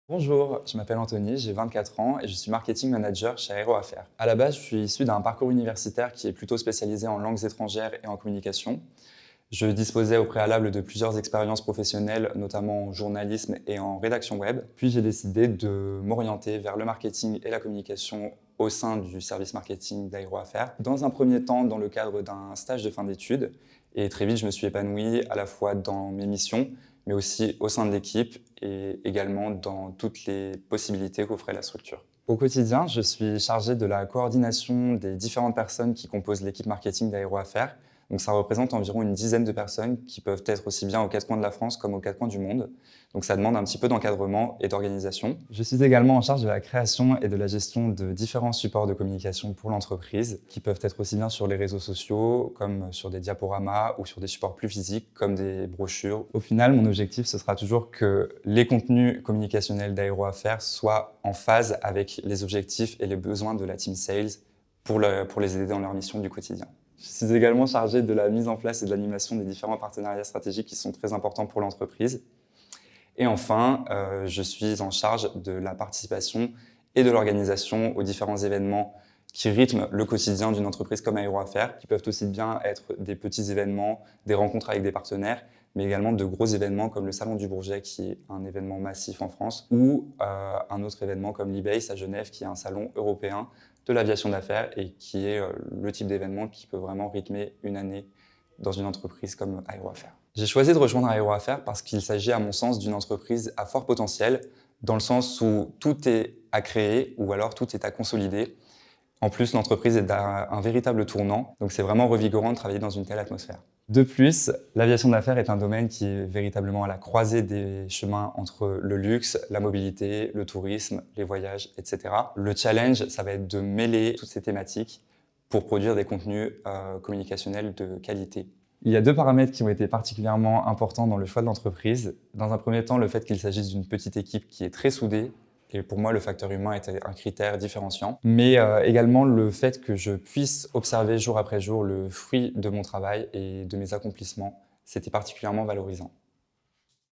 Bonjour, je m'appelle Anthony, j'ai 24 ans et je suis marketing manager chez Aéroaffaires. À la base, je suis issu d'un parcours universitaire qui est plutôt spécialisé en langues étrangères et en communication. Je disposais au préalable de plusieurs expériences professionnelles, notamment en journalisme et en rédaction web. Puis j'ai décidé de m'orienter vers le marketing et la communication au sein du service marketing d'Aéroaffaires. Dans un premier temps, dans le cadre d'un stage de fin d'études. Et très vite, je me suis épanoui à la fois dans mes missions, mais aussi au sein de l'équipe et également dans toutes les possibilités qu'offrait la structure. Au quotidien, je suis chargé de la coordination des différentes personnes qui composent l'équipe marketing d'Aéroaffaires. Donc ça représente environ une dizaine de personnes qui peuvent être aussi bien aux quatre coins de la France comme aux quatre coins du monde. Donc ça demande un petit peu d'encadrement et d'organisation. Je suis également en charge de la création et de la gestion de différents supports de communication pour l'entreprise, qui peuvent être aussi bien sur les réseaux sociaux, comme sur des diaporamas ou sur des supports plus physiques, comme des brochures. Au final, mon objectif, ce sera toujours que les contenus communicationnels d'Aéroaffaires soient en phase avec les objectifs et les besoins de la team sales pour les aider dans leur mission du quotidien. Je suis également chargé de la mise en place et de l'animation des différents partenariats stratégiques qui sont très importants pour l'entreprise. Et enfin, je suis en charge de la participation et de l'organisation aux différents événements qui rythment le quotidien d'une entreprise comme Aéroaffaires, qui peuvent aussi bien être des petits événements, des rencontres avec des partenaires, mais également de gros événements comme le Salon du Bourget, qui est un événement massif en France, ou un autre événement comme l'E-Base à Genève, qui est un salon européen de l'aviation d'affaires et qui est le type d'événement qui peut vraiment rythmer une année dans une entreprise comme Aéroaffaires. J'ai choisi de rejoindre Aéroaffaires parce qu'il s'agit à mon sens d'une entreprise à fort potentiel, dans le sens où tout est à créer ou alors tout est à consolider. En plus, l'entreprise est à un véritable tournant, donc c'est vraiment revigorant de travailler dans une telle atmosphère. De plus, l'aviation d'affaires est un domaine qui est véritablement à la croisée des chemins entre le luxe, la mobilité, le tourisme, les voyages, etc. Le challenge, ça va être de mêler toutes ces thématiques pour produire des contenus communicationnels de qualité. Il y a deux paramètres qui ont été particulièrement importants dans le choix de l'entreprise. Dans un premier temps, le fait qu'il s'agisse d'une petite équipe qui est très soudée. Et pour moi, le facteur humain était un critère différenciant. Mais également le fait que je puisse observer jour après jour le fruit de mon travail et de mes accomplissements, c'était particulièrement valorisant.